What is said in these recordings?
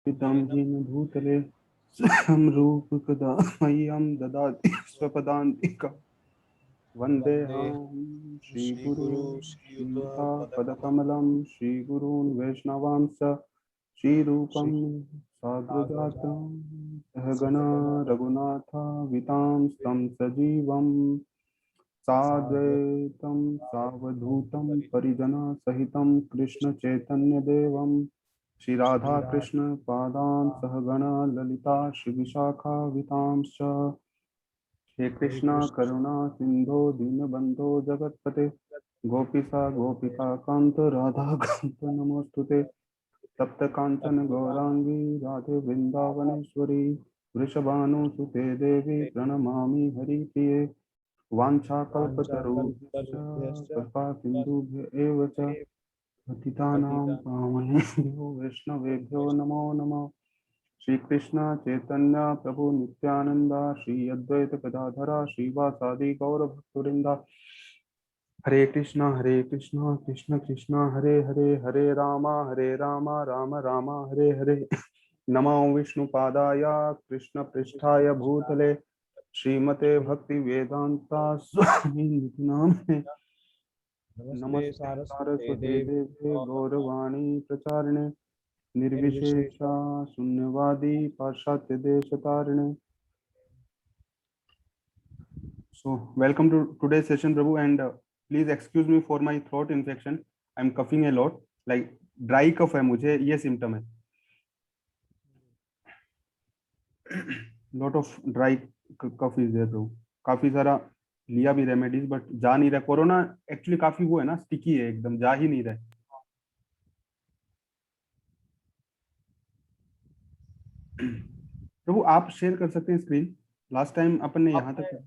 पितां येन भूतले संरूपकदा मह्यं ददाति स्वपदान्तिकं वन्दे वन्देऽहं श्रीगुरू श्रीगुरु श्रीयुतपदकमलं श्रीयुतापदकमलं श्रीगुरून् वैष्णवांश्च श्रीरूपं साग्रजातं साग्रजातं सहगणा सहगण रघुनाथावितां तं सजीवं साद्वैतं सावधूतं सावधूतं परिजनं परिजनसहितं कृष्णचैतन्यदेवं श्री राधा श्रीराधा कृष्ण पादान सहगणा ललिता श्री विशाखावितांश्च हे हरे कृष्णा कृष्ण करुणा सिंधो दीनबंधो जगत्पते गोपिका वन्दे गोपिका कांत राधा कांत नमोस्तुते तप्त कांचन तप्तकान्तं गौरांगी राधे वृंदावनेश्वरी वृषभानुसुते देवी प्रणमामि हरिप्रिये वाञ्छाकल्पतरुभ्यश्च वाञ्छाकल्पतरुभ्यश्च कृपा सिन्धुभ्य एव च पतितानां पतितानां पावनेभ्यो वैष्णवेभ्यो नमो नमः श्री कृष्ण चैतन्य प्रभु नित्यानंद श्री अद्वैत गदाधरा श्रीवासादि गौर भक्तवृंदा हरे कृष्णा कृष्ण कृष्णा हरे हरे हरे रामा राम राम हरे हरे नमो विष्णुपादाय कृष्ण पृष्ठाय भूतले श्रीमते भक्ति वेदांता स्वामी निधि नामिने नमस्ते नमस्ते सारस्वते सारस्वते देवी देवे गौरवाणी गौरवाणी प्रचारिणे निर्विशेष निर्विशेषा शून्यवादी पाश्चात्य देश तारिणे. So, welcome to today's session, Prabhu, and please excuse me for my throat infection. I'm coughing a lot, like dry cough है मुझे ये symptom है. Lot of dry cough is there, Prabhu. काफी सारा लिया भी रेमेडीज बट जा नहीं रहा. कोरोना एक्चुअली काफी वो है ना, स्टिकी है एकदम, जा ही नहीं रहा है. प्रभु आप शेयर कर सकते हैं स्क्रीन. लास्ट टाइम अपन ने यहाँ आपने तक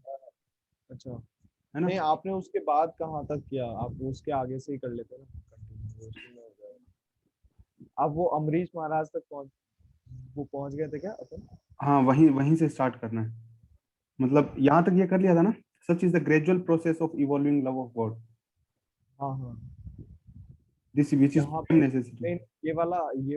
अच्छा है ना. नहीं, आपने उसके बाद कहाँ तक किया? आप उसके आगे से ही कर लेते ना, कंटिन्यू उसी में हो जाएगा। आप वो अमरीश महाराज तक पहुंच गए थे क्या अपन? हाँ वहीं वहीं से स्टार्ट करना है. मतलब यहाँ तक ये कर लिया था ना. Such is the gradual process of evolving love of God. हाँ हाँ। दिस विच इज यहाँ पे नेसेसरी. नहीं, ये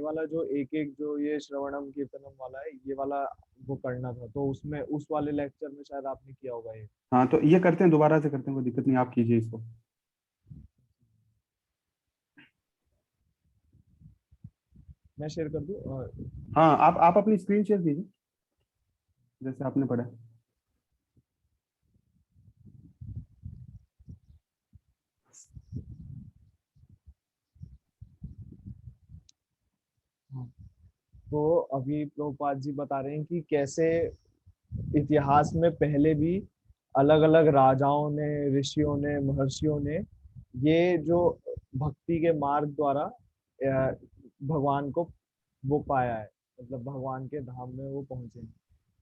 वाला जो एक एक जो ये श्रवणम कीर्तनम वाला है, ये वाला वो करना था, तो उसमें उस वाले लेक्चर में शायद आपने किया होगा ये। हाँ तो ये करते हैं, दोबारा से करते हैं, कोई दिक्कत नहीं, आप कीजिए इसको. मैं शेयर कर दूं? हाँ आप अपनी स्क्रीन शेयर कीजिए जैसे आपने पढ़ा. हाँ। तो अभी प्रभुपाद जी बता रहे हैं कि कैसे इतिहास में पहले भी अलग अलग राजाओं ने, ऋषियों ने, महर्षियों ने ये जो भक्ति के मार्ग द्वारा भगवान को वो पाया है, मतलब भगवान के धाम में वो पहुंचे हैं।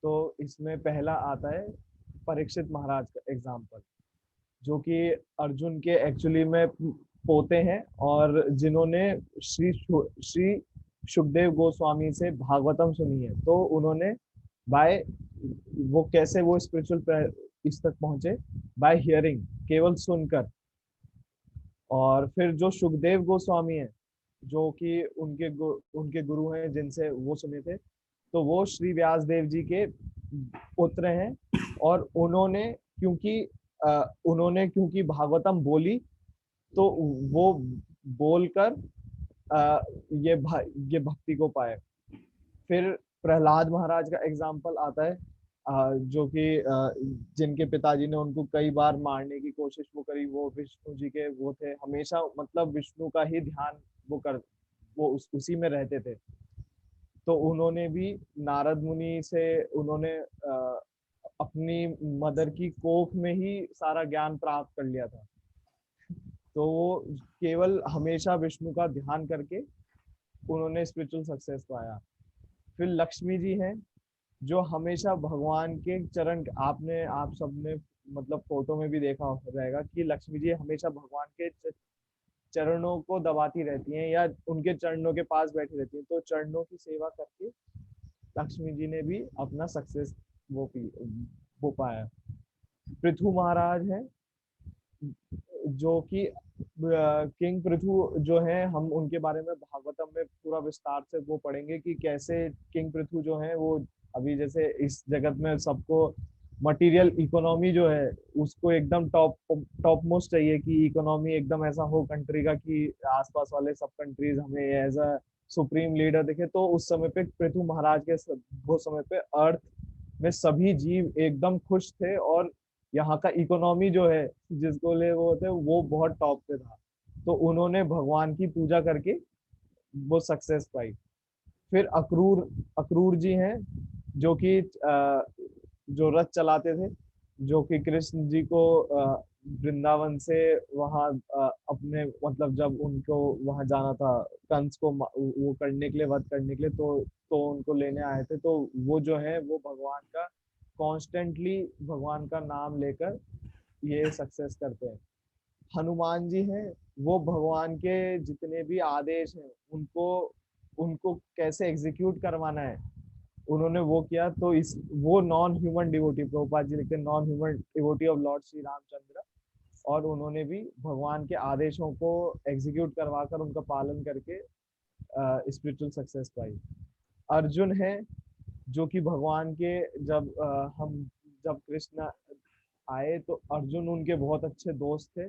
तो इसमें पहला आता है परीक्षित महाराज का एग्जाम्पल, जो कि अर्जुन के एक्चुअली में पोते हैं, और जिन्होंने श्री सुखदेव गोस्वामी से भागवतम सुनी है। तो उन्होंने बाय वो कैसे वो स्पिरिचुअल इस तक पहुंचे? बाय हियरिंग, केवल सुनकर। और फिर जो सुखदेव गोस्वामी है, जो कि उनके गुरु हैं, जिनसे वो सुने थे, तो वो श्री व्यास देव जी के पुत्र हैं। और उन्होंने क्योंकि भागवतम बोली, तो वो बोलकर अ, ये भक्ति को पाए। फिर प्रहलाद महाराज का एग्जाम्पल आता है, जो कि जिनके पिताजी ने उनको कई बार मारने की कोशिश वो करी। वो विष्णु जी के वो थे, हमेशा मतलब विष्णु का ही ध्यान वो उसी में रहते थे। तो उन्होंने भी नारद मुनि से उन्होंने अपनी मदर की कोख में ही सारा ज्ञान प्राप्त कर लिया था। तो वो केवल हमेशा विष्णु का ध्यान करके उन्होंने स्पिरिचुअल सक्सेस पाया। फिर लक्ष्मी जी हैं, जो हमेशा भगवान के चरण, आप सबने मतलब फोटो में भी देखा रहेगा कि लक्ष्मी जी हमेशा भगवान के चरणों को दबाती रहती हैं, या उनके चरणों के पास बैठी रहती हैं। तो चरणों की सेवा करके लक्ष्मी जी ने भी अपना सक्सेस वो पाया। पृथु महाराज हैं, जो कि किंग पृथु जो है, हम उनके बारे में भागवतम में पूरा विस्तार से वो पढ़ेंगे कि कैसे किंग पृथु जो है वो अभी जैसे इस जगत में सबको मटेरियल इकोनॉमी जो है उसको एकदम टॉप मोस्ट चाहिए कि इकोनॉमी एकदम ऐसा हो कंट्री का कि आसपास वाले सब कंट्रीज हमें एज अ सुप्रीम लीडर देखे। तो उस समय पे पृथु महाराज के वो समय पे अर्थ में सभी जीव एकदम खुश थे और यहाँ का इकोनॉमी जो है जिसको ले वो थे वो बहुत टॉप पे था। तो उन्होंने भगवान की पूजा करके वो सक्सेस पाई। फिर अक्रूर अक्रूर जी हैं जो कि जो रथ चलाते थे, जो कि कृष्ण जी को वृंदावन से वहां अपने मतलब जब उनको वहां जाना था कंस को वो करने के लिए, वध करने के लिए, तो उनको लेने आए थे। तो वो जो है वो भगवान का कॉन्स्टेंटली भगवान का नाम लेकर ये सक्सेस करते हैं। हनुमान जी हैं, वो भगवान के जितने भी आदेश हैं उनको उनको कैसे एग्जीक्यूट करवाना है उन्होंने वो किया। तो इस वो non human devotee, Prabhupada ji लिखते हैं non human devotee of Lord Shri Ramchandra, और उन्होंने भी भगवान के आदेशों को एग्जीक्यूट करवाकर उनका पालन करके स्पिरिचुअल सक्सेस पाई। अर्जुन है जो कि भगवान के जब कृष्ण आए तो अर्जुन उनके बहुत अच्छे दोस्त थे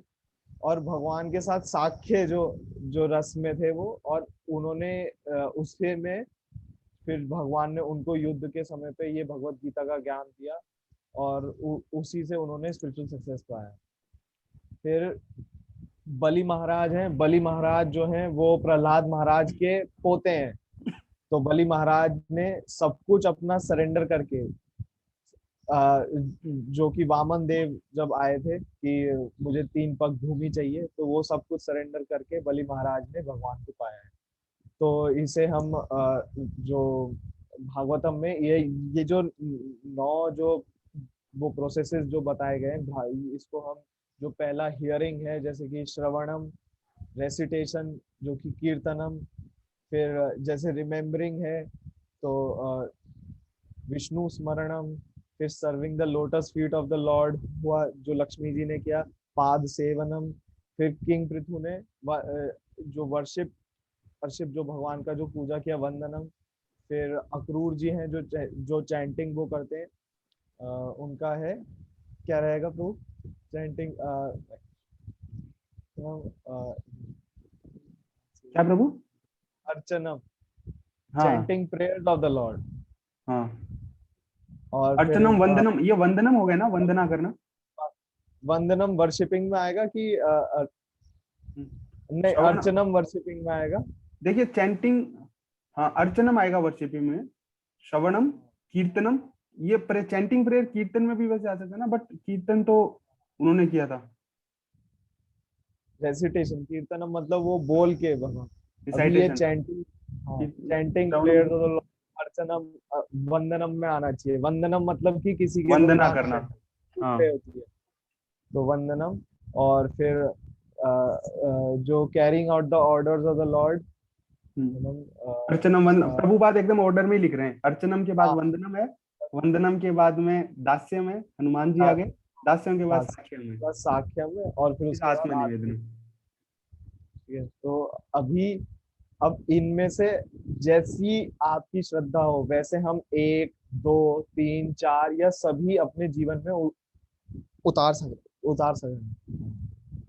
और भगवान के साथ साख्य जो जो रस में थे वो, और उन्होंने उसके में फिर भगवान ने उनको युद्ध के समय पे ये भगवत गीता का ज्ञान दिया और उसी से उन्होंने स्पिरिचुअल सक्सेस पाया। फिर बलि महाराज हैं, बलि महाराज जो हैं वो प्रहलाद महाराज के पोते हैं। तो बलि महाराज ने सब कुछ अपना सरेंडर करके जो कि वामन देव जब आए थे कि मुझे 3 पग भूमि चाहिए, तो वो सब कुछ सरेंडर करके बलि महाराज ने भगवान को पाया है। तो इसे हम जो भागवतम में ये जो 9 जो वो प्रोसेसेस जो बताए गए हैं भाई, इसको हम जो पहला हियरिंग है जैसे कि श्रवणम, रेसिटेशन जो कि कीर्तनम, फिर जैसे रिमेम्बरिंग है तो विष्णु स्मरणम, फिर serving the lotus feet of the Lord हुआ जो लक्ष्मी जी ने किया, पाद सेवनम, फिर किंग पृथु ने जो वर्शिप वर्शिप जो भगवान का जो पूजा किया, वंदनम। फिर अक्रूर जी हैं जो चैंटिंग वो करते हैं, उनका है क्या रहेगा प्रभु चैंटिंग क्या प्रभु? अर्चनम, हाँ chanting prayers of the Lord. हाँ, और फिर अर्चनम वंदनम, ये वंदनम हो गया ना, वंदना करना। वंदनम वर्शिपिंग में आएगा कि नहीं, श्रवण, अर्चनम वर्शिपिंग में आएगा। देखिए चैंटिंग, हाँ अर्चनम आएगा वर्शिपिंग में, श्रवणम, कीर्तनम, ये चैंटिंग प्रेयर कीर्तन में भी वैसे आ सकता है ना, बट कीर्तन तो उन्होंने किया था। रेसिटेशन, कीर्तनम मतलब वो बोल के भगवान। अभी ये रिसाइटेशन, चैंटिंग, हाँ चैंटिंग श्रवणम प्रेयर तो अर्चनम वंदनम में आना चाहिए। वंदनम मतलब कि किसी के कोई वंदना माता करना। हाँ पिता होती है तो वंदनम। और फिर जो carrying out the orders of the lord, अर्चनम वंदनम, प्रभु बात एकदम ऑर्डर में ही लिख रहे हैं। अर्चनम के बाद हाँ वंदनम है, वंदनम के बाद में दास्यम है, हनुमान जी आगे, दास्यम के बाद साक्ष्यम है, बस साख्य में, और फिर फिर उसके बाद आत्म आरती। निवेदन। ठीक है, तो अभी अब इनमें से जैसी आपकी श्रद्धा हो वैसे हम 1 2 3 4 या सभी अपने जीवन में उतार सकते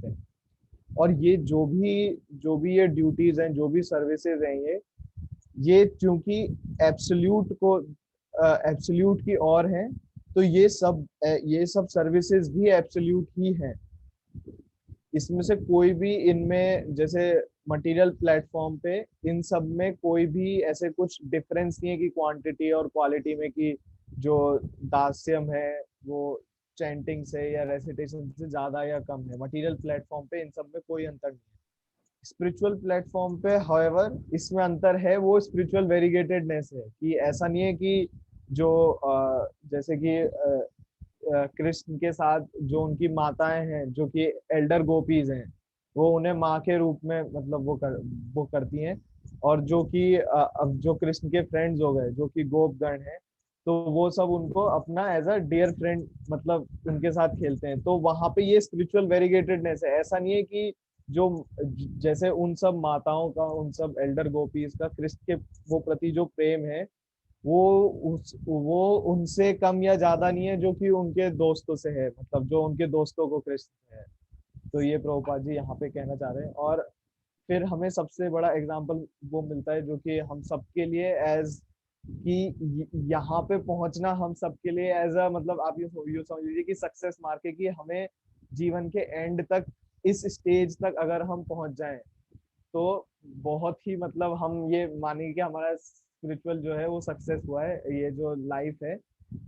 हैं। और ये जो भी ये ड्यूटीज हैं, जो भी सर्विसेज हैं, ये चूंकि एब्सोल्यूट को एब्सोल्यूट की ओर है, तो ये सब सर्विसेज भी एब्सोल्यूट ही हैं। इसमें से कोई भी इनमें जैसे मटेरियल प्लेटफॉर्म पे इन सब में कोई भी ऐसे कुछ डिफरेंस नहीं है कि क्वांटिटी और क्वालिटी में, कि जो दास्यम है वो चैंटिंग से या रेसिटेशन से ज्यादा या कम है। मटेरियल प्लेटफॉर्म पे इन सब में कोई अंतर नहीं है। स्पिरिचुअल प्लेटफॉर्म पे हाउएवर इसमें अंतर है, वो स्पिरिचुअल वेरीगेटेडनेस है कि ऐसा नहीं है कि जो जैसे कि कृष्ण के साथ जो उनकी माताएं हैं जो कि एल्डर गोपीज हैं, वो उन्हें माँ के रूप में मतलब वो करती हैं। और जो कि अब जो कृष्ण के फ्रेंड्स हो गए जो कि गोपगण हैं, तो वो सब उनको अपना एज अ डियर फ्रेंड मतलब उनके साथ खेलते हैं। तो वहां पे ये स्पिरिचुअल वेरीगेटेडनेस है। ऐसा नहीं है कि जो जैसे उन सब माताओं का, उन सब एल्डर गोपीज का कृष्ण के वो प्रति जो प्रेम है, वो वो उनसे कम या ज्यादा नहीं है जो कि उनके दोस्तों से है, मतलब जो उनके दोस्तों को कृष्ण है। तो ये प्रभुपाद जी यहाँ पे कहना चाह रहे हैं। और फिर हमें सबसे बड़ा एग्जाम्पल वो मिलता है जो कि हम सबके लिए एज कि यहाँ पे पहुंचना हम सबके लिए एज अ मतलब आप ये समझ लीजिए कि सक्सेस मार्क है कि हमें जीवन के एंड तक इस स्टेज तक अगर हम पहुंच जाएं तो बहुत ही मतलब हम ये मानेंगे कि हमारा स्पिरिचुअल जो है वो सक्सेस हुआ है, ये जो लाइफ है।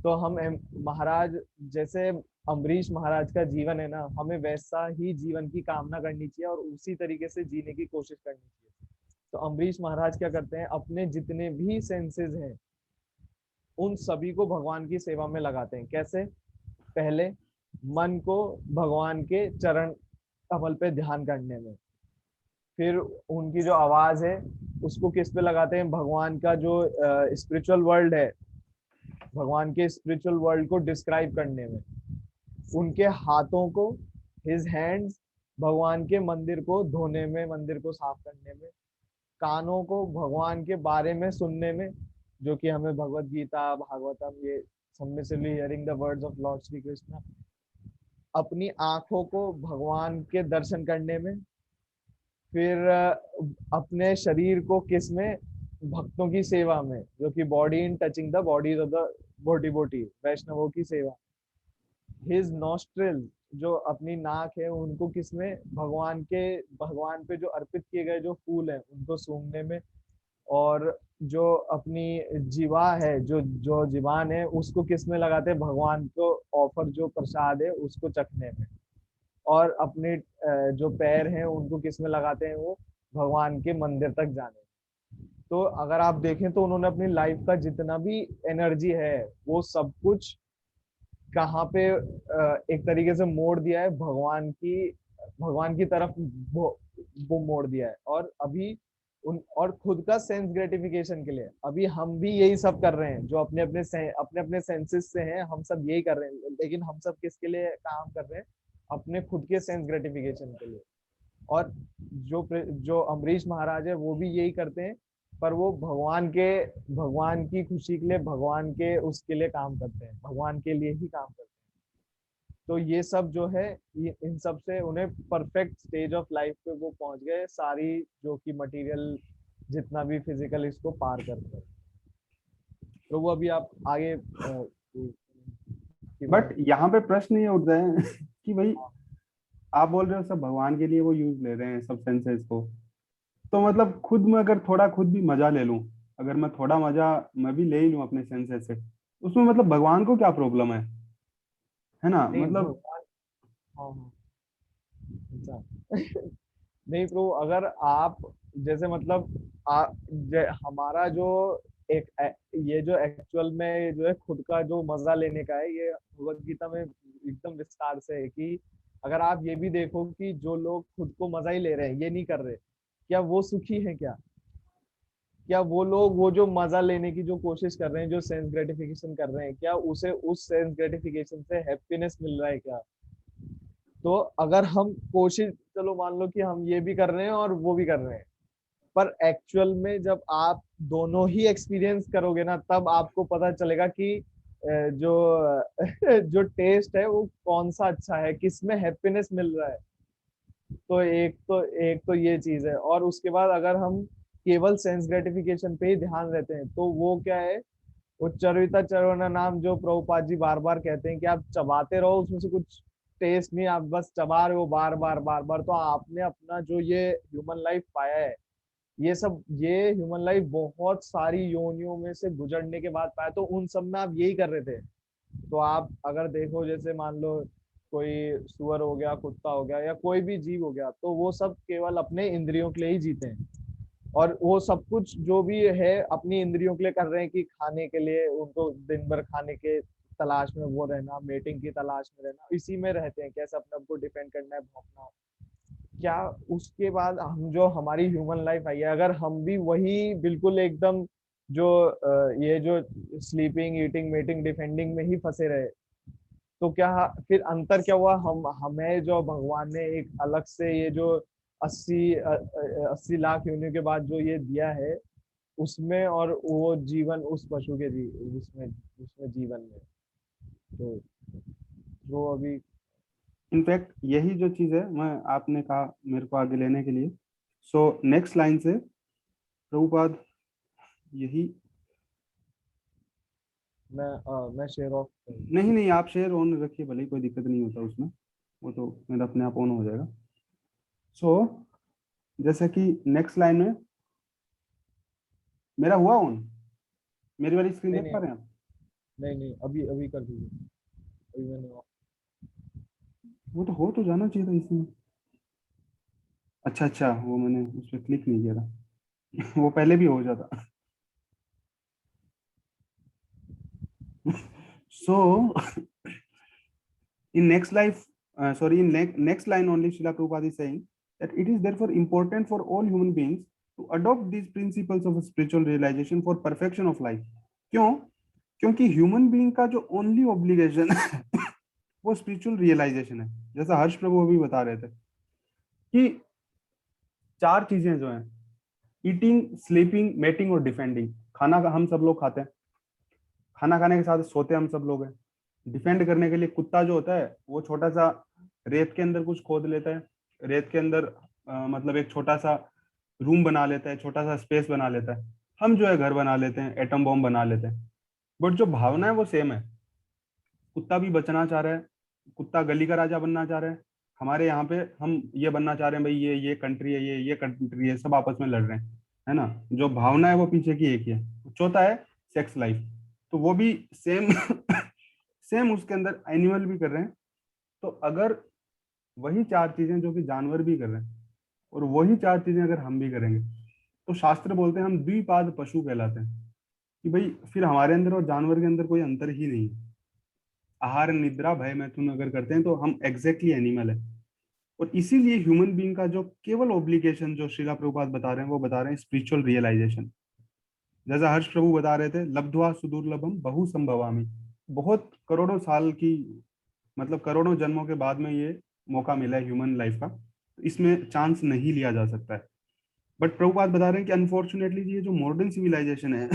तो हम महाराज जैसे अम्बरीश महाराज का जीवन है ना, हमें वैसा ही जीवन की कामना करनी चाहिए और उसी तरीके से जीने की कोशिश करनी चाहिए। तो अम्बरीश महाराज क्या करते हैं, अपने जितने भी सेंसेस हैं उन सभी को भगवान की सेवा में लगाते हैं। कैसे? पहले मन को भगवान के चरण कमल पे ध्यान करने में, फिर उनकी जो आवाज है उसको किस पे लगाते हैं, भगवान का जो स्पिरिचुअल वर्ल्ड है, भगवान के स्पिरिचुअल वर्ल्ड को डिस्क्राइब करने में, उनके हाथों को, हिज हैंड्स, भगवान के मंदिर को धोने में, मंदिर को साफ करने में, कानों को भगवान के बारे में सुनने में, जो कि हमें भगवत गीता, भागवतम, ये submissively hearing the words of Lord Shri Krishna, अपनी आंखों को भगवान के दर्शन करने में, फिर अपने शरीर को किस में, भक्तों की सेवा में, जो कि body in touching the bodies of the devotee, वैष्णवों की सेवा। हिज नॉस्ट्रिल, जो अपनी नाक है, उनको किसमें, भगवान पे जो अर्पित किए गए जो फूल हैं उनको सूंघने में, और जो अपनी जीवा है, जो जो जीवान है, उसको किसमें लगाते हैं, भगवान को ऑफर जो प्रसाद है उसको चखने में, और अपने जो पैर हैं उनको किसमें लगाते हैं, वो भगवान के मंदिर तक जाने में। तो अगर आप देखें तो उन्होंने अपनी लाइफ का जितना भी एनर्जी है वो सब कुछ कहाँ पे एक तरीके से मोड़ दिया है, भगवान की तरफ वो मोड़ दिया है। और अभी उन और खुद का सेंस ग्रेटिफिकेशन के लिए अभी हम भी यही सब कर रहे हैं, जो अपने अपने सेंसेस से हैं, हम सब यही कर रहे हैं। लेकिन हम सब किसके लिए काम कर रहे हैं, अपने खुद के सेंस ग्रेटिफिकेशन के लिए। और जो अम्बरीश महाराज है वो भी यही करते हैं, पर वो भगवान की खुशी के लिए, भगवान के उसके लिए काम करते हैं, भगवान के लिए ही काम करते हैं। तो ये सब जो है, इन सब से उन्हें परफेक्ट स्टेज ऑफ लाइफ पे वो पहुंच गए, सारी जो कि मटेरियल जितना भी फिजिकल इसको पार करते हैं। तो वो अभी आप आगे बट यहाँ पे प्रश्न ये उठ रहे हैं कि भाई आप बोल रहे हो सब भगवान के लिए वो यूज ले रहे हैं सब सेंसेस को, तो मतलब खुद में अगर थोड़ा खुद भी मजा ले लूं, अगर मैं थोड़ा मजा मैं भी ले ही लूं अपने सेंसेस से, उसमें मतलब भगवान को क्या प्रॉब्लम है ना? नहीं मतलब भगवान, हाँ हाँ, अच्छा नहीं ब्रो, अगर आप जैसे मतलब हमारा जो ये जो एक्चुअल में जो है खुद का जो मजा लेने का है, ये भगवत गीता में एकदम विस्तार से है कि अगर आप ये भी देखो कि जो लोग खुद को मजा ही ले रहे हैं, ये नहीं कर रहे, क्या वो सुखी है क्या? क्या वो लोग वो जो मजा लेने की जो कोशिश कर रहे हैं, जो सेंस ग्रेटिफिकेशन कर रहे हैं, क्या उसे उस सेंस ग्रेटिफिकेशन से हैप्पीनेस मिल रहा है क्या? तो अगर हम कोशिश, चलो मान लो कि हम ये भी कर रहे हैं और वो भी कर रहे हैं, पर एक्चुअल में जब आप दोनों ही एक्सपीरियंस करोगे ना, तब आपको पता चलेगा कि जो जो टेस्ट है वो कौन सा अच्छा है, किसमें हैप्पीनेस मिल रहा है। तो एक तो ये चीज है। और उसके बाद अगर हम केवल सेंस ग्रेटिफिकेशन पे ही ध्यान रहते हैं तो वो क्या है, वो चरविता चरवना नाम, जो प्रभुपाद जी बार बार कहते हैं कि आप चबाते रहो, उसमें से कुछ टेस्ट नहीं, आप बस चबा रहे हो बार बार बार बार, तो आपने अपना जो ये ह्यूमन लाइफ पाया है, ये ह्यूमन लाइफ बहुत सारी योनियों में से गुजरने के बाद पाया, तो उन सब में आप यही कर रहे थे। तो आप अगर देखो, जैसे मान लो कोई सुअर हो गया, कुत्ता हो गया, या कोई भी जीव हो गया, तो वो सब केवल अपने इंद्रियों के लिए ही जीते हैं, और वो सब कुछ जो भी है अपनी इंद्रियों के लिए कर रहे हैं, कि खाने के लिए उनको दिन भर खाने के तलाश में वो रहना, मेटिंग की तलाश में रहना, इसी में रहते हैं, कैसे अपने आप को डिपेंड करना है, भौंकना। क्या उसके बाद हम जो हमारी ह्यूमन लाइफ आई है, अगर हम भी वही बिल्कुल एकदम जो ये जो स्लीपिंग, ईटिंग, मीटिंग, डिफेंडिंग में ही फंसे रहे, तो क्या फिर अंतर क्या हुआ? हम हमें जो भगवान ने एक अलग से ये जो 80 लाख योनियों के बाद जो ये दिया है उसमें, और वो जीवन उस पशु के उसमें उसमें जीवन में, तो वो अभी। इनफैक्ट यही जो चीज है, मैं आपने कहा मेरे को आगे लेने के लिए, सो नेक्स्ट लाइन से प्रभुपाद यही। मैं शेयर ऑफ। नहीं नहीं, आप शेयर ऑन रखिए भले ही, कोई दिक्कत नहीं होता उसमें, वो तो मेरा अपने आप ऑन हो जाएगा। सो जैसे कि नेक्स्ट लाइन में मेरा हुआ ऑन, मेरी वाली स्क्रीन नहीं देख पा नहीं रहे हैं आप? नहीं नहीं, अभी अभी कर दीजिए, अभी मैंने वो तो हो तो जाना चाहिए था इसमें। अच्छा अच्छा, वो मैंने उस पर क्लिक नहीं किया था। वो पहले भी हो जाता। So in next life, next line only, Srila Prabhupada is saying that it is therefore important for all human beings to adopt these principles of spiritual realization for perfection of life. क्यों? क्योंकि human being का जो only obligation है वो spiritual realisation है। जैसा हर्ष प्रभु अभी बता रहे थे कि चार चीजें जो हैं, ईटिंग, स्लीपिंग, मेटिंग और डिफेंडिंग। खाना का हम सब लोग खाते हैं, खाना खाने के साथ सोते हम सब लोग हैं। डिफेंड करने के लिए कुत्ता जो होता है वो छोटा सा रेत के अंदर कुछ खोद लेता है, रेत के अंदर मतलब एक छोटा सा रूम बना लेता है, छोटा सा स्पेस बना लेता है। हम जो है घर बना लेते हैं, एटम बॉम्ब बना लेते हैं। बट जो भावना है वो सेम है। कुत्ता भी बचना चाह रहा है, कुत्ता गली का राजा बनना चाह रहा है। हमारे यहाँ पे हम ये बनना चाह रहे हैं, भाई ये कंट्री है, ये कंट्री है, सब आपस में लड़ रहे हैं, है ना। जो भावना है वो पीछे की एक ही है। चौथा है सेक्स लाइफ, तो वो भी सेम सेम उसके अंदर एनिमल भी कर रहे हैं। तो अगर वही चार चीजें जो कि जानवर भी कर रहे हैं और वही चार चीजें अगर हम भी करेंगे, तो शास्त्र बोलते हैं हम द्विपाद पशु कहलाते हैं। कि भाई फिर हमारे अंदर और जानवर के अंदर कोई अंतर ही नहीं है। आहार, निद्रा, भय, मैथुन अगर करते हैं तो हम एग्जैक्टली एनिमल है। और इसीलिए ह्यूमन बीइंग का जो केवल ऑब्लिगेशन जो श्रीला प्रभुपाद बता रहे हैं, वो बता रहे हैं स्पिरिचुअल रियलाइजेशन। जैसा हर्ष प्रभु बता रहे थे, लब्ध्वा सुदुर्लभम बहु संभवामी। बहुत करोड़ों साल की, मतलब करोड़ों जन्मों के बाद में ये मौका मिला है ह्यूमन लाइफ का, तो इसमें चांस नहीं लिया जा सकता है। बट प्रभुपाद बता रहे हैं कि अनफॉर्चुनेटली ये जो मॉडर्न सिविलाइजेशन है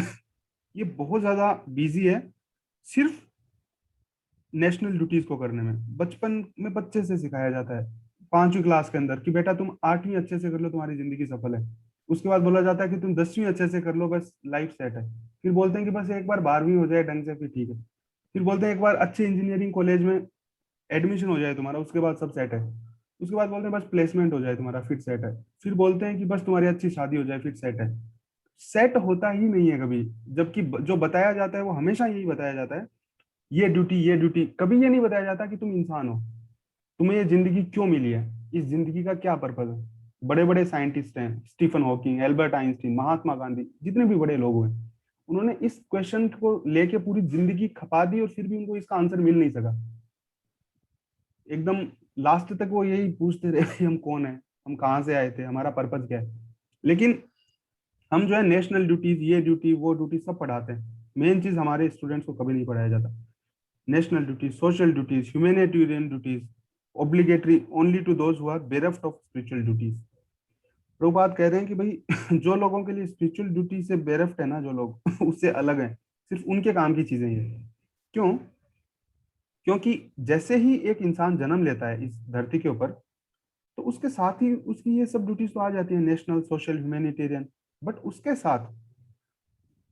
ये बहुत ज्यादा बिजी है सिर्फ नेशनल ड्यूटीज को करने में। बचपन में बच्चे से सिखाया जाता है 5वीं क्लास के अंदर कि बेटा तुम 8वीं अच्छे से कर लो, तुम्हारी जिंदगी सफल है। उसके बाद बोला जाता है कि तुम 10वीं अच्छे से कर लो, बस लाइफ सेट है। फिर बोलते हैं कि बस एक बार 12वीं हो जाए ढंग से, फिर ठीक है। फिर बोलते हैं एक बार अच्छे इंजीनियरिंग कॉलेज में एडमिशन हो जाए तुम्हारा, उसके बाद सब सेट है। उसके बाद बोलते हैं बस प्लेसमेंट हो जाए तुम्हारा, फिर सेट है। फिर बोलते हैं कि बस तुम्हारी अच्छी शादी हो जाए, फिर सेट है। सेट होता ही नहीं है कभी। जबकि जो बताया जाता है वो हमेशा यही बताया जाता है, ये ड्यूटी ये ड्यूटी। कभी ये नहीं बताया जाता कि तुम इंसान हो, तुम्हें ये जिंदगी क्यों मिली है, इस जिंदगी का क्या पर्पज है। बड़े बड़े साइंटिस्ट हैं, Stephen Hawking, Albert Einstein, Mahatma Gandhi, जितने भी बड़े लोग हुए, उन्होंने इस क्वेश्चन को लेके पूरी जिंदगी खपा दी और फिर भी उनको इसका आंसर मिल नहीं सका। एकदम लास्ट तक वो यही पूछते रहे कि हम कौन है, हम कहाँ से आए थे, हमारा पर्पज क्या है। लेकिन हम जो है नेशनल ड्यूटीज, ये ड्यूटी वो ड्यूटी सब पढ़ाते हैं। मेन चीज हमारे स्टूडेंट्स को कभी नहीं पढ़ाया जाता। National duties, social duties, humanitarian duties, obligatory only to those who are bereft of spiritual duties। Prabhupada कह रहे हैं कि भाई जो लोगों के लिए स्पिरिचुअल ड्यूटी से बेरफ्ट है ना, जो लोग उससे अलग हैं, सिर्फ उनके काम की चीजें ये। क्यों? क्योंकि जैसे ही एक इंसान जन्म लेता है इस धरती के ऊपर, तो उसके साथ ही उसकी ये सब ड्यूटीज तो आ जाती है, नेशनल, सोशल, ह्यूमैनिटेरियन। बट उसके साथ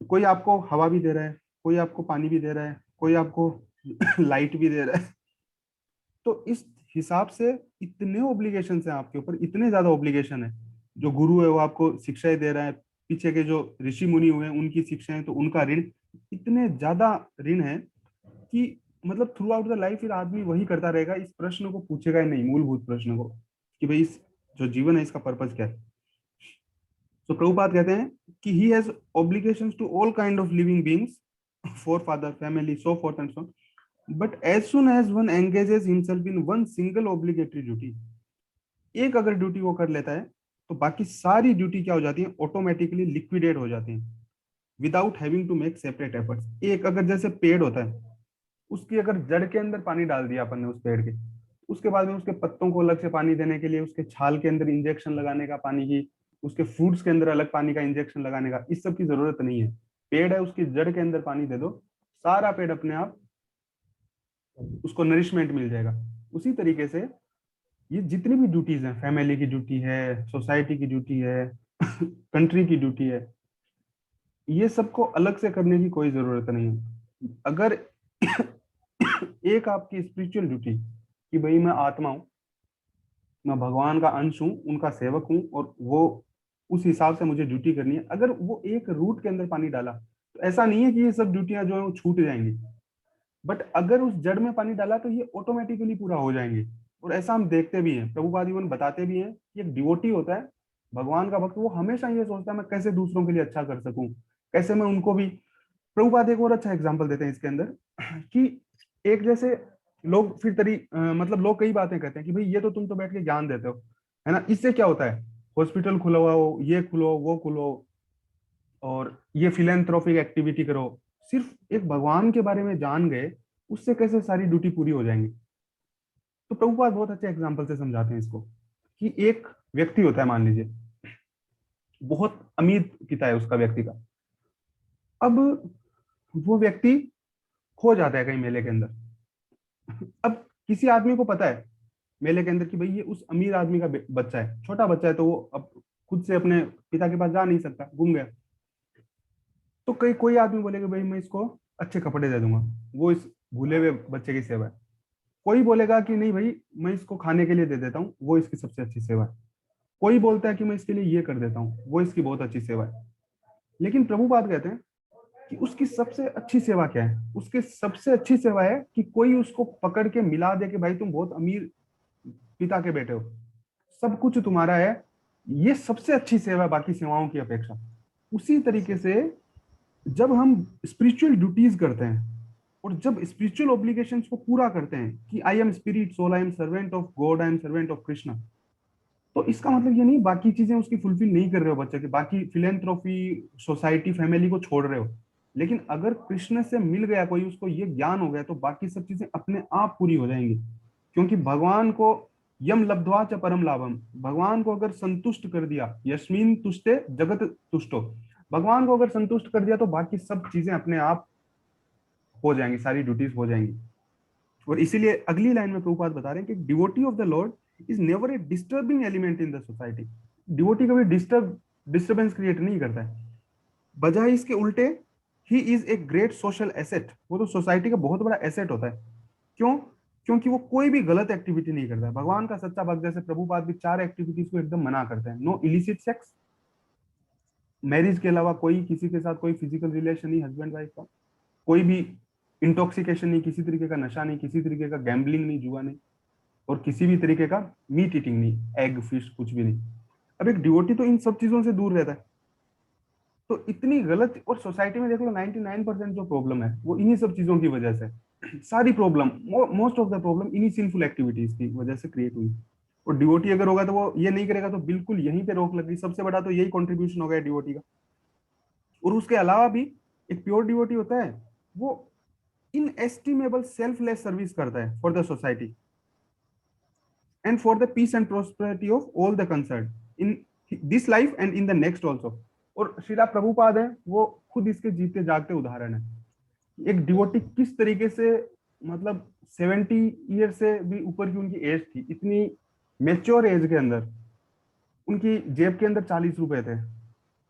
कोई आपको हवा भी दे रहा है, कोई आपको पानी भी दे रहा है, कोई आपको लाइट भी दे रहा है। तो इस हिसाब से इतने ऑब्लिगेशन है आपके ऊपर, इतने ज्यादा ऑब्लिगेशन है। जो गुरु है वो आपको शिक्षाएं दे रहा है, पीछे के जो ऋषि मुनि हुए हैं उनकी शिक्षाएं, तो उनका ऋण इतने ज्यादा ऋण है कि मतलब थ्रू आउट द लाइफ फिर आदमी वही करता रहेगा, इस प्रश्न को पूछेगा ही नहीं, मूलभूत प्रश्न को, कि भाई इस जो जीवन है इसका पर्पज क्या है। तो प्रभुपाद कहते हैं कि he has obligations to all kind of living beings, for father, family, so forth and so. But as soon as one engages himself in one single obligatory duty, एक अगर ड्यूटी वो कर लेता है, तो बाकी सारी ड्यूटी क्या हो जाती है, ऑटोमेटिकली लिक्विडेट हो जाती है। Without having to make separate efforts. एक अगर जैसे पेड़ होता है, उसकी अगर जड़ के अंदर पानी डाल दिया अपन ने उस पेड़ के, उसके बाद में उसके पत्तों को अलग से पानी देने के लिए, उसके छाल के अंदर इंजेक्शन लगाने का पानी की, उसके फ्रूट्स के अंदर अलग पानी का इंजेक्शन लगाने का, इस सब की जरूरत नहीं है। पेड़ है, उसकी जड़ के अंदर पानी दे दो, सारा पेड़ अपने आप उसको नरिशमेंट मिल जाएगा। उसी तरीके से ये जितनी भी ड्यूटीज हैं, फैमिली की ड्यूटी है, सोसाइटी की ड्यूटी है, कंट्री की ड्यूटी है, ये सबको अलग से करने की कोई जरूरत नहीं है। अगर एक आपकी स्पिरिचुअल ड्यूटी कि भाई मैं आत्मा हूं, मैं भगवान का अंश हूँ, उनका सेवक हूँ, और वो उस हिसाब से मुझे ड्यूटी करनी है, अगर वो एक रूट के अंदर पानी डाला, तो ऐसा नहीं है कि ये सब ड्यूटियां जो है वो छूट जाएंगी, बट अगर उस जड़ में पानी डाला तो ये ऑटोमेटिकली पूरा हो जाएंगे। और ऐसा हम देखते भी हैं, प्रभुपाद इवन बताते भी हैं कि एक डिवोटी होता है, भगवान का भक्त, वो हमेशा ये सोचता है मैं कैसे दूसरों के लिए अच्छा कर सकूं, कैसे मैं उनको भी। प्रभुपाद एक और अच्छा एग्जाम्पल देते हैं इसके अंदर कि एक जैसे लोग फिर मतलब लोग कई बातें कहते हैं कि भाई ये तो तुम तो बैठ के ज्ञान देते हो, है ना, इससे क्या होता है, हॉस्पिटल खुलवाओ, ये खुलो, वो खुलो, और ये फिलेंथ्रोपिक एक्टिविटी करो, सिर्फ एक भगवान के बारे में जान गए, उससे कैसे सारी ड्यूटी पूरी हो जाएंगी। तो प्रभुपाद बहुत अच्छे एग्जाम्पल से समझाते हैं इसको कि एक व्यक्ति होता है, मान लीजिए बहुत अमीर पिता है उसका, व्यक्ति का। अब वो व्यक्ति खो जाता है कहीं मेले के अंदर। अब किसी आदमी को पता है मेले के अंदर कि भाई ये उस अमीर आदमी का बच्चा है, छोटा बच्चा है, तो वो अब खुद से अपने पिता के पास जा नहीं सकता, गुम गया। तो कोई आदमी बोलेगा भाई मैं इसको अच्छे कपड़े दे दूंगा, वो इस भूले हुए बच्चे की सेवा है। कोई बोलेगा कि नहीं भाई मैं इसको खाने के लिए दे देता हूँ, वो इसकी सबसे अच्छी सेवा है। कोई बोलता है कि मैं इसके लिए ये कर देता हूँ, वो इसकी बहुत अच्छी सेवा है। लेकिन प्रभुपाद कहते हैं कि उसकी सबसे अच्छी सेवा क्या है, उसकी सबसे अच्छी सेवा है कि कोई उसको पकड़ के मिला दे कि भाई तुम बहुत अमीर पिता के बेटे हो, सब कुछ तुम्हारा है, ये सबसे अच्छी सेवा है बाकी सेवाओं की अपेक्षा। उसी तरीके से जब हम स्पिरिचुअल ड्यूटीज करते हैं और जब स्पिरिचुअल ऑब्लिगेशंस को पूरा करते हैं कि I am spirit soul, I am servant of God, I am servant of Krishna, तो इसका मतलब ये नहीं बाकी चीजें उसकी फुलफिल नहीं कर रहे हो बच्चे के, बाकी फिलेंथ्रोपी, सोसाइटी, फैमिली को छोड़ रहे हो। लेकिन अगर कृष्ण से मिल गया कोई, उसको ये ज्ञान हो गया, तो बाकी सब चीजें अपने आप पूरी हो जाएंगी। क्योंकि भगवान को यम लब्ध्वा च परम लाभम, भगवान को अगर संतुष्ट कर दिया, यस्मिन तुष्टे जगत तुष्टो, भगवान को अगर संतुष्ट कर दिया तो बाकी सब चीजें अपने आप हो जाएंगी, सारी ड्यूटीज हो जाएंगी। और इसीलिए अगली लाइन में प्रभुपाद बता रहे हैं कि devotee of the Lord is never a disturbing element in the society. Devotee कभी डिस्टर्बेंस क्रिएट नहीं करता है, बजाय इसके उल्टे he is a great social asset, वो तो सोसाइटी का बहुत बड़ा एसेट होता है। क्यों? क्योंकि वो कोई भी गलत एक्टिविटी नहीं करता है। भगवान का सच्चा भक्त, जैसे प्रभुपाद भी 4 एक्टिविटीज को एकदम मना करते हैं। नो इलिसिट सेक्स, मैरिज के अलावा कोई किसी के साथ कोई फिजिकल रिलेशन नहीं हस्बैंड वाइफ का, कोई भी इंटॉक्सिकेशन नहीं, किसी तरीके का नशा नहीं, किसी तरीके का गैम्बलिंग नहीं, जुआ नहीं, और किसी भी तरीके का मीट ईटिंग नहीं, एग फिश कुछ भी नहीं। अब एक डिवोटी तो इन सब चीजों से दूर रहता है। तो इतनी गलत, और सोसाइटी में देख लो 99% जो प्रॉब्लम है वो इन्हीं सब चीजों की वजह से, सारी problem, most of the problem इन्हीं सिंफुल एक्टिविटीज की वजह से क्रिएट हुई। और डिवोटी अगर होगा तो वो ये नहीं करेगा, तो बिल्कुल यहीं पे रोक लग गई। सबसे बड़ा तो यही कॉन्ट्रीब्यूशन हो गया डिवोटी का। और उसके अलावा भी एक प्योर डिवोटी होता है, वो inestimable selfless सर्विस करता है for the society and for the peace and prosperity of all the concern in this life and in the next also. और श्रीला प्रभुपाद है, वो खुद इसके जीते जागते उदाहरण है। एक डिवोटी किस तरीके से, मतलब 70 ईयर से भी ऊपर की उनकी एज थी, इतनी मेच्योर एज के अंदर उनकी जेब के अंदर 40 रुपए थे।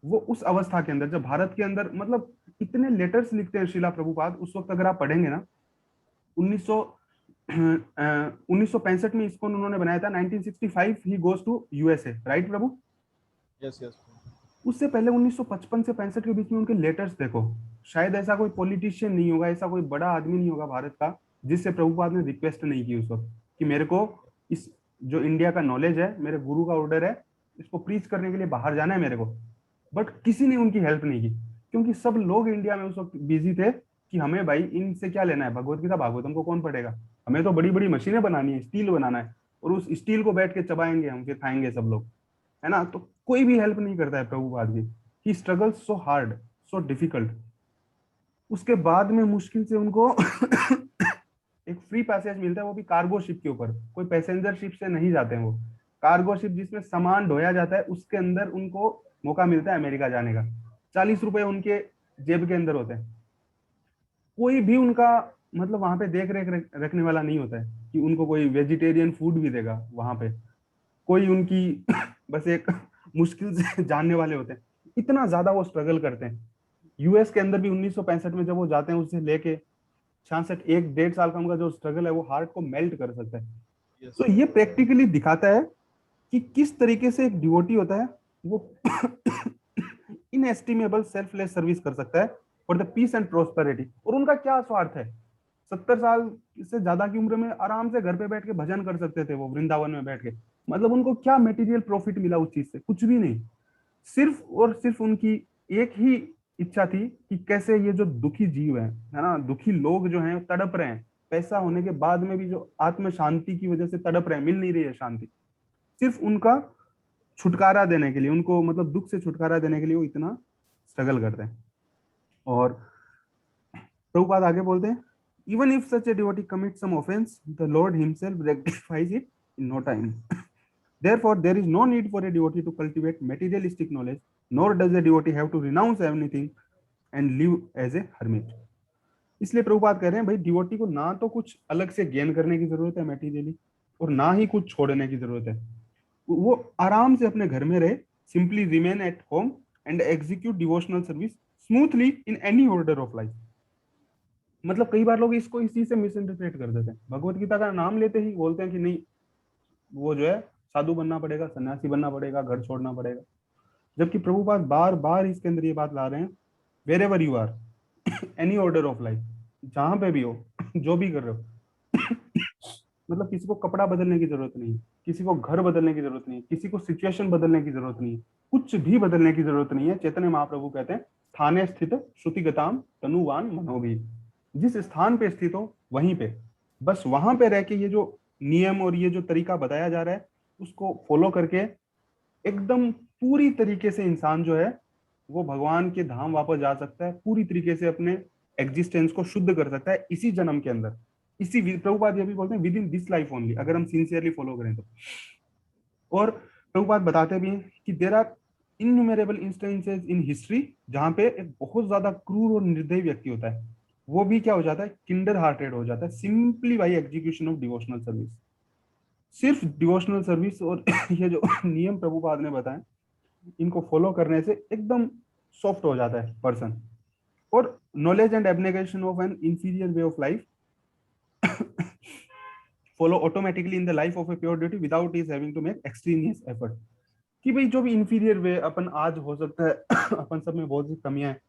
वो उस अवस्था के अंदर, जब भारत के अंदर मतलब इतने लेटर्स लिखते हैं श्रीला प्रभुपाद, उस वक्त अगर आप पढ़ेंगे ना, 1965 में इसको उन्होंने बनाया था, 1965 he goes to USA, right prabhu? Yes yes. उससे पहले 1955 से 65 के बीच में उनके लेटर्स देखो। शायद ऐसा कोई पॉलिटिशियन नहीं होगा, ऐसा कोई बड़ा आदमी नहीं होगा भारत का, जिससे प्रभुपाद ने रिक्वेस्ट नहीं की उस वक्त कि मेरे को इस जो इंडिया का नॉलेज है, मेरे गुरु का ऑर्डर है, इसको प्रीच करने के लिए बाहर जाना है मेरे को। बट किसी ने उनकी हेल्प नहीं की, क्योंकि सब लोग इंडिया में उस वक्त बिजी थे कि हमें भाई इनसे क्या लेना है, भगवत गीता भागवतम को कौन पढ़ेगा, हमें तो बड़ी बड़ी मशीनें बनानी है, स्टील बनाना है, और उस स्टील को बैठ के चबाएंगे हम, फिर खाएंगे सब लोग, है ना। तो कोई भी हेल्प नहीं करता है प्रभुपाद की। He struggle so hard, so difficult. उसके बाद में मुश्किल से उनको एक फ्री पैसेज मिलता है, वो भी कार्गो शिप के ऊपर, कोई पैसेंजर शिप से नहीं जाते हैं वो, कार्गो शिप जिसमें सामान ढोया जाता है, उसके अंदर उनको मौका मिलता है अमेरिका जाने का। 40 रुपए उनके जेब के अंदर होते हैं। कोई भी उनका मतलब वहां पे देख रेख रखने वाला नहीं होता है कि उनको कोई वेजिटेरियन फूड भी देगा वहां पे, कोई उनकी बस एक मुश्किल से जानने वाले होते हैं। इतना ज्यादा वो स्ट्रगल करते हैं। यूएस के अंदर भी 1965 में जब वो जाते हैं, उससे लेके 66, 1 1.5 साल का उनका जो स्ट्रगल है वो हार्ट को मेल्ट कर सकता है। तो ये प्रैक्टिकली दिखाता है कि किस तरीके से एक डिवोटी होता है वो इनएस्टिमेबल सेल्फलेस सर्विस कर सकता है for the peace and prosperity. और उनका क्या स्वार्थ है, 70 साल से ज्यादा की उम्र में आराम से घर पे बैठ के भजन कर सकते थे वो वृंदावन में बैठ के। मतलब उनको क्या मटेरियल प्रॉफिट मिला उस चीज से, कुछ भी नहीं। सिर्फ और सिर्फ उनकी एक ही इच्छा थी कि कैसे ये जो दुखी जीव है ना, दुखी लोग जो हैं तड़प रहे हैं, पैसा होने के बाद में भी जो आत्म शांति की वजह से तड़प रहे हैं, मिल नहीं रही है शांति, सिर्फ उनका छुटकारा देने के लिए, उनको मतलब दुख से छुटकारा देने के लिए वो इतना स्ट्रगल करते हैं। और प्रभुपाद आगे बोलते हैं, even if such a devotee commit some offence the Lord himself rectifies it in no time. Therefore, there is no need for a devotee to cultivate materialistic knowledge, nor does a devotee have to renounce anything and live as a hermit. इसलिए प्रभुपाद कह रहे हैं भाई devotee को ना तो कुछ अलग से गेन करने की जरूरत है मेटीरियली, और ना ही कुछ छोड़ने की जरूरत है। वो आराम से अपने घर में रहे, simply remain at home and execute devotional service smoothly in any order of life. मतलब कई बार लोग इसको इस चीज से मिस इंटरप्रेट कर देते हैं, भगवत गीता का नाम लेते ही बोलते हैं कि नहीं वो जो है साधु बनना पड़ेगा, सन्यासी बनना पड़ेगा, घर छोड़ना पड़ेगा। जबकि प्रभुपाद बार बार इसके अंदर ये बात ला रहे हैं, wherever you are, any order of life, जहां पे भी हो, जो भी कर रहे हो, मतलब किसी को कपड़ा बदलने की जरूरत नहीं, किसी को घर बदलने की जरूरत नहीं, किसी को सिचुएशन बदलने की जरूरत नहीं, कुछ भी बदलने की जरूरत नहीं है। चैतन्य महाप्रभु कहते हैं, स्थाने स्थित श्रुतिगताम तनुवान मनोभी, जिस स्थान पे स्थित हो वहीं पे, बस वहां पे रह के ये जो नियम और ये जो तरीका बताया जा रहा है उसको फॉलो करके एकदम पूरी तरीके से इंसान जो है वो भगवान के धाम वापस जा सकता है, पूरी तरीके से अपने एग्जिस्टेंस को शुद्ध कर सकता है इसी जन्म के अंदर। इसी प्रभुपाद ये भी बोलते हैं with in this life only, अगर हम सिंसियरली फॉलो करें तो। और प्रभुपाद बताते भी हैं कि there are innumerable instances in history जहां पे एक बहुत ज्यादा क्रूर और निर्दयी व्यक्ति होता है, वो भी क्या हो जाता है, किंडर हार्टेड हो जाता है, simply by execution of devotional service. सिर्फ डिवोशनल सर्विस और ये जो नियम प्रभुपाद ने बताए इनको फॉलो करने से एकदम सॉफ्ट हो जाता है पर्सन। और knowledge and abnegation of an inferior way of life follow automatically in the life of a pure devotee without his having to make extraneous effort। कि भाई जो भी इंफीरियर वे अपन आज हो सकता है अपन सब में बहुत सी कमियां हैं,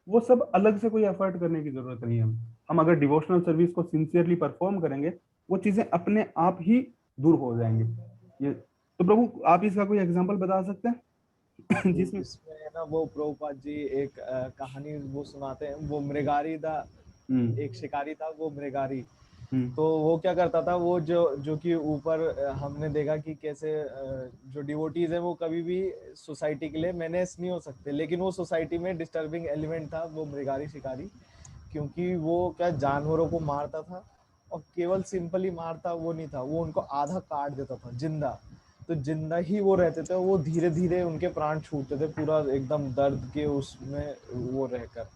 वो सब अलग से कोई एफर्ट करने की जरूरत नहीं है। हम अगर डिवोशनल सर्विस को सिंसियरली परफॉर्म करेंगे वो चीजें अपने आप ही दूर हो जाएंगे। ये तो प्रभु आप इसका कोई एग्जांपल बता सकते हैं जिसमें इसमें ना वो प्रभुपाद जी एक कहानी वो सुनाते हैं, वो मृगारी था, एक शिकारी था वो मृगारी। तो वो क्या करता था, वो जो कि ऊपर हमने देखा कि कैसे जो डिवोटीज है वो कभी भी सोसाइटी के लिए मेनेस नहीं हो सकते, लेकिन वो सोसाइटी में डिस्टर्बिंग एलिमेंट था वो मृगारी शिकारी, क्योंकि वो क्या जानवरों को मारता था, और केवल सिंपली मारता वो नहीं था, वो उनको आधा काट देता था जिंदा। तो जिंदा ही वो रहते थे, वो धीरे धीरे उनके प्राण छूटते थे पूरा एकदम दर्द के उसमें वो रहकर।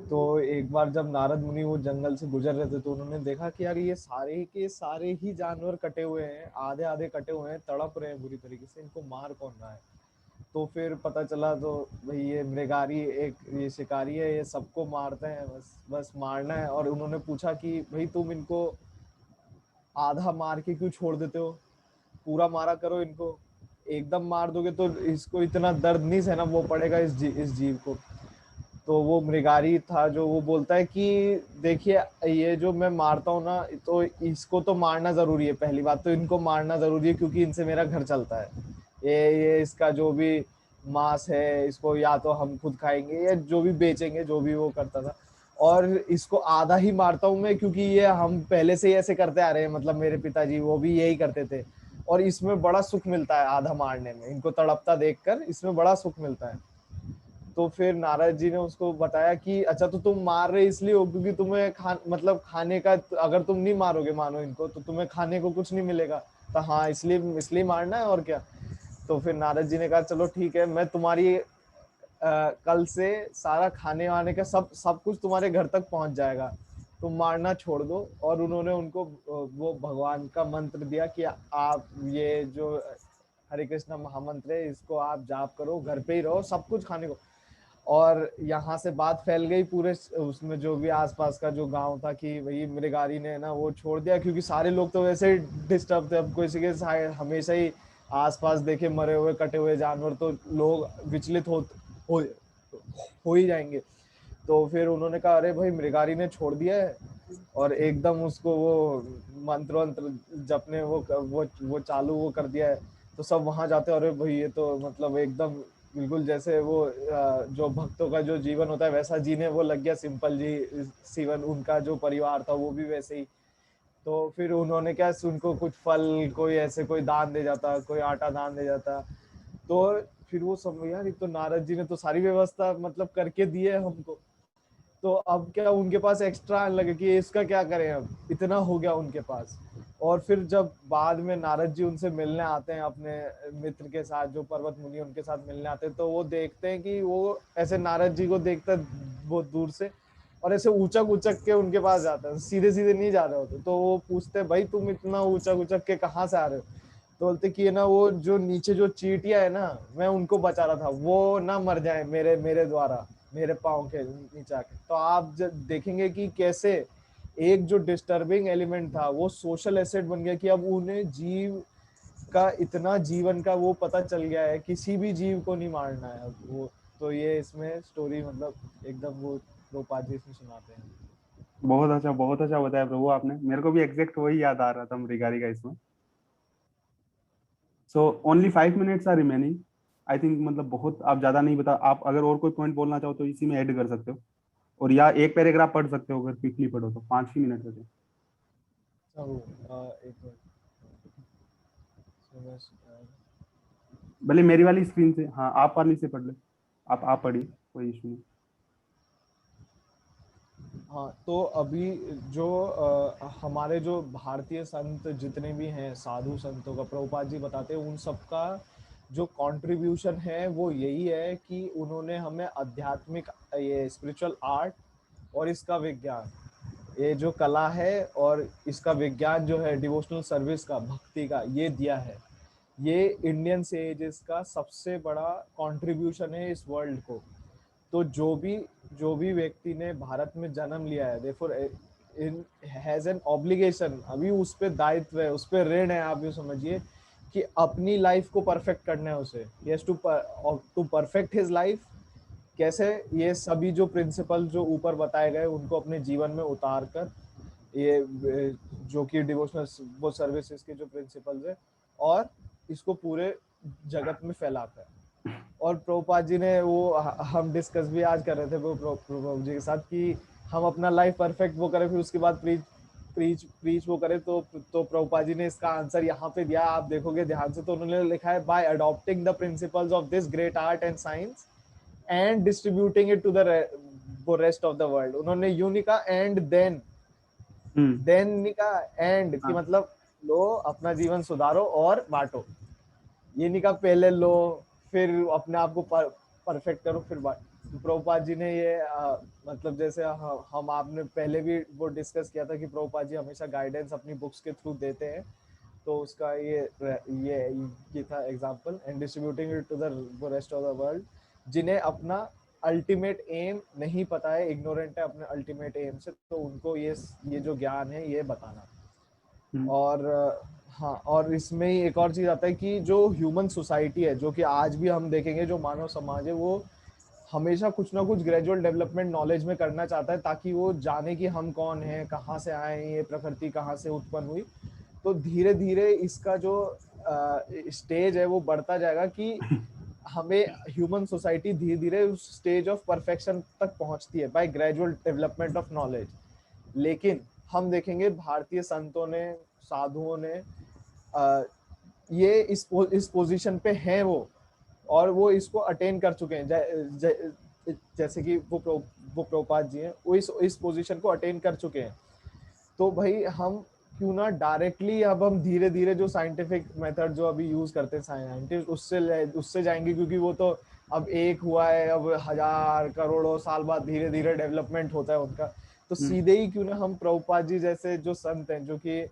तो एक बार जब नारद मुनि वो जंगल से गुजर रहे थे तो उन्होंने देखा कि यार ये सारे के सारे ही जानवर कटे हुए हैं, आधे आधे कटे हुए हैं, तड़प रहे हैं बुरी तरीके से, इनको मार कौन रहा है। तो फिर पता चला तो भाई ये मृगारी एक ये शिकारी है, ये सबको मारते हैं, बस मारना है। और उन्होंने पूछा कि भाई तुम इनको आधा मार के क्यों छोड़ देते हो, पूरा मारा करो इनको, एकदम मार दोगे तो इसको इतना दर्द नहीं सहना वो पड़ेगा इस जीव को। तो वो मृगारी था जो वो बोलता है कि देखिए ये जो मैं मारता हूँ ना, तो इसको तो मारना जरूरी है, पहली बात तो इनको मारना जरूरी है क्योंकि इनसे मेरा घर चलता है। ये इसका जो भी मांस है इसको या तो हम खुद खाएंगे या जो भी बेचेंगे, जो भी वो करता था। और इसको आधा ही मारता हूँ मैं क्योंकि ये हम पहले से ही ऐसे करते आ रहे हैं, मतलब मेरे पिताजी वो भी यही करते थे, और इसमें बड़ा सुख मिलता है आधा मारने में, इनको तड़पता देखकर इसमें बड़ा सुख मिलता है। तो फिर नारद जी ने उसको बताया कि अच्छा तो तुम मार रहे इसलिए हो क्योंकि तुम्हें मतलब खाने का, अगर तुम नहीं मारोगे मानो इनको तो तुम्हें खाने को कुछ नहीं मिलेगा। तो हाँ इसलिए इसलिए मारना है और क्या। तो फिर नारद जी ने कहा चलो ठीक है, मैं तुम्हारी कल से सारा खाने वाने का सब सब कुछ तुम्हारे घर तक पहुंच जाएगा, तुम मारना छोड़ दो। और उन्होंने उनको वो भगवान का मंत्र दिया कि आप ये जो हरे कृष्णा महामंत्र है इसको आप जाप करो, घर पे ही रहो, सब कुछ खाने को। और यहाँ से बात फैल गई पूरे उसमें जो भी आसपास का जो गांव था कि भाई मृगारी ने ना वो छोड़ दिया, क्योंकि सारे लोग तो वैसे ही डिस्टर्ब थे। अब किसी के हमेशा ही आसपास देखे मरे हुए कटे हुए जानवर तो लोग विचलित हो, हो ही जाएंगे। तो फिर उन्होंने कहा अरे भाई मृगारी ने छोड़ दिया है, और एकदम उसको वो मंत्र वंत्र जपने वो चालू वो कर दिया है। तो सब वहां जाते हैं, अरे भाई ये तो मतलब एकदम बिल्कुल जैसे वो जो भक्तों का जो जीवन होता है वैसा जीने वो लग गया, सिंपल जी जीवन, उनका जो परिवार था वो भी वैसे ही। तो फिर उन्होंने क्या, उनको कुछ फल कोई ऐसे कोई दान दे जाता, कोई आटा दान दे जाता। तो फिर वो सब यार ये तो नारद जी ने तो सारी व्यवस्था मतलब करके दी है हमको, तो अब क्या उनके पास एक्स्ट्रा आने लगे कि इसका क्या करें, अब इतना हो गया उनके पास। और फिर जब बाद में नारद जी उनसे मिलने आते हैं अपने मित्र के साथ, जो पर्वत मुनि उनके साथ मिलने आते हैं, तो वो देखते हैं कि वो ऐसे नारद जी को देखता है बहुत दूर से, और ऐसे ऊंचक ऊंचक के उनके पास जाता है, सीधे सीधे नहीं जा रहे होते। तो वो पूछते हैं भाई तुम इतना ऊंचक ऊंचक के कहाँ से आ रहे हो। तो बोलते कि ये ना वो जो नीचे जो चींटियां है ना, मैं उनको बचा रहा था, वो ना मर जाए मेरे मेरे द्वारा, मेरे पाँव के नीचे आके। तो आप जब देखेंगे कि कैसे एक जो डिस्टर्बिंग एलिमेंट था वो सोशल एसेट बन गया, कि अब उन्हें जीव का इतना जीवन का वो पता चल गया है, किसी भी जीव को नहीं मारना है अब वो। तो ये इसमें स्टोरी मतलब एकदम वो प्रभुपाद जी इसमें सुनाते हैं। बहुत अच्छा बताया प्रभु आपने, मेरे को भी एग्जैक्ट वही याद आ रहा था मृगारी का इसमें। So only 5 minutes are remaining, I think मतलब बहुत आप ज्यादा नहीं बता, आप अगर और कोई पॉइंट बोलना चाहो तो इसी में ऐड कर सकते हो, और या एक पैराग्राफ पढ़ सकते हो, अगर क्विकली पढ़ो तो 5 ही मिनट होते हैं। एक मिनट। भले मेरी वाली स्क्रीन से, हाँ आप वाली से पढ़ ले, आप पढ़िए, कोई इशू नहीं। हाँ तो अभी जो हमारे जो भारतीय संत जितने भी हैं साधु संतों का, प्रभुपाद जी बताते हैं उन सबका जो कंट्रीब्यूशन है वो यही है कि उन्होंने हमें आध्यात्मिक ये स्पिरिचुअल आर्ट और इसका विज्ञान, ये जो कला है और इसका विज्ञान जो है डिवोशनल सर्विस का, भक्ति का, ये दिया है। ये इंडियन सेजेस का सबसे बड़ा कंट्रीब्यूशन है इस वर्ल्ड को। तो जो भी व्यक्ति ने भारत में जन्म लिया है, therefore in has an obligation, अभी उस पे दायित्व है, उस पे ऋण है, आप ये समझिए कि अपनी लाइफ को परफेक्ट करना है उसे। He has to perfect his life. कैसे, ये सभी जो प्रिंसिपल जो ऊपर बताए गए उनको अपने जीवन में उतार कर, ये जो कि डिवोशनल वो सर्विसेज के जो प्रिंसिपल्स है, और इसको पूरे जगत में फैलाता है। और प्रभुपाद जी ने वो हम डिस्कस भी आज कर रहे थे वो प्रभु जी के साथ कि हम अपना लाइफ परफेक्ट वो करें, फिर उसके बाद प्रीच प्रीच प्रीच वो करें। तो प्रभुपाद जी ने इसका आंसर यहाँ पे दिया, आप देखोगे ध्यान से तो उन्होंने लिखा है by adopting the principles of this great art and science and distributing it to the rest of the world. उन्होंने यूं नहीं कहा एंड देन नहीं कहा एंड की हाँ। मतलब लो अपना जीवन सुधारो और बांटो। ये नहीं कहा पहले लो फिर अपने आप को परफेक्ट करो फिर बात। प्रभुपाद जी ने ये मतलब जैसे हम आपने पहले भी वो डिस्कस किया था कि प्रभुपाद जी हमेशा गाइडेंस अपनी बुक्स के थ्रू देते हैं। तो उसका ये था example, and distributing it to the rest of the world, जिन्हें अपना अल्टीमेट एम नहीं पता है, इग्नोरेंट है अपने अल्टीमेट एम से, तो उनको ये जो ज्ञान है ये बताना। और हाँ, और इसमें ही एक और चीज आता है कि जो ह्यूमन सोसाइटी है, जो कि आज भी हम देखेंगे जो मानव समाज है, वो हमेशा कुछ ना कुछ ग्रेजुअल डेवलपमेंट नॉलेज में करना चाहता है, ताकि वो जाने कि हम कौन हैं, कहाँ से आए हैं, ये प्रकृति कहाँ से उत्पन्न हुई। तो धीरे धीरे इसका जो स्टेज है वो बढ़ता जाएगा कि हमें ह्यूमन सोसाइटी धीरे धीरे उस स्टेज ऑफ परफेक्शन तक पहुंचती है by gradual development of knowledge. लेकिन हम देखेंगे भारतीय संतों ने, साधुओं ने ये इस पोजीशन पे हैं वो, और वो इसको अटेन कर चुके हैं। जैसे कि वो प्रभुपाद जी हैं, वो इस पोजीशन को अटेन कर चुके हैं। तो भाई हम क्यों ना डायरेक्टली अब हम धीरे धीरे जो साइंटिफिक मेथड जो अभी यूज करते हैं साइंटिस्ट, उससे जाएंगे, क्योंकि वो तो अब एक हुआ है, अब हजार करोड़ों साल बाद धीरे धीरे डेवलपमेंट होता है उनका। तो सीधे ही क्यों ना हम प्रभुपाद जी जैसे जो संत हैं, जो कि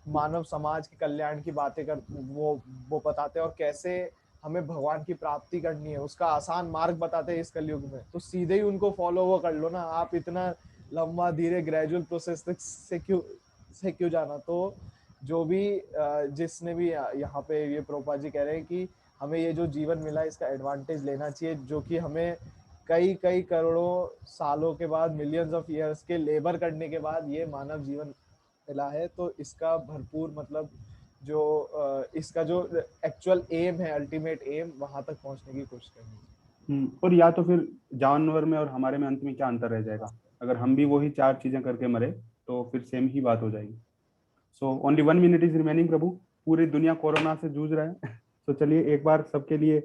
मानव समाज के कल्याण की बातें कर वो बताते हैं, और कैसे हमें भगवान की प्राप्ति करनी है उसका आसान मार्ग बताते हैं इस कलयुग में। तो सीधे ही उनको फॉलो वो कर लो ना, आप इतना लंबा धीरे ग्रेजुअल प्रोसेस से क्यों जाना। तो जो भी जिसने भी यहाँ पे ये प्रभुपाद जी कह रहे हैं कि हमें ये जो जीवन मिला है इसका एडवांटेज लेना चाहिए, जो कि हमें कई कई करोड़ों सालों के बाद, मिलियंस ऑफ ईयर्स के लेबर करने के बाद ये मानव जीवन मिला है। तो इसका भरपूर मतलब जो इसका जो एक्चुअल एम है, अल्टीमेट एम, वहां तक पहुंचने की कोशिश करनी। और या तो फिर जानवर में और हमारे में अंत में क्या अंतर रह जाएगा? अगर हम भी वही 4 चीजें करके मरे तो फिर सेम ही बात हो जाएगी। So only 1 minute is remaining प्रभु। पूरी दुनिया कोरोना से जूझ रहा है। तो चलिए एक बार सबके लिए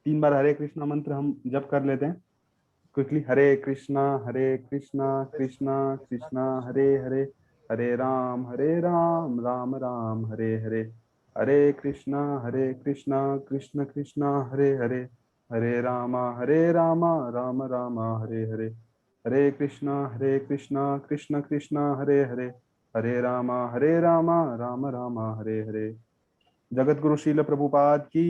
3 बार हरे कृष्णा मंत्र हम जप कर लेते हैं क्विकली। हरे कृष्णा कृष्णा कृष्णा हरे हरे, हरे राम राम राम हरे हरे, हरे कृष्णा कृष्ण कृष्णा हरे राम राम राम हरे हरे, हरे कृष्णा कृष्ण कृष्णा हरे राम राम राम हरे हरे। जगत गुरु श्रील प्रभुपाद की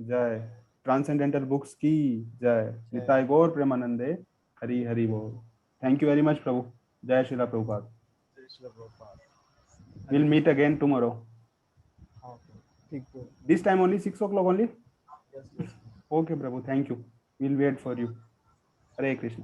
जय। ट्रांसेंडेंटल बुक्स की जय। निताय गौर प्रेमानंदे। हरि हरि बोल। Thank you very much prabhu. जय Srila Prabhupada. Will meet again tomorrow. This time only 6 o'clock only. Okay prabhu, thank you. Will wait for you. Hare Krishna.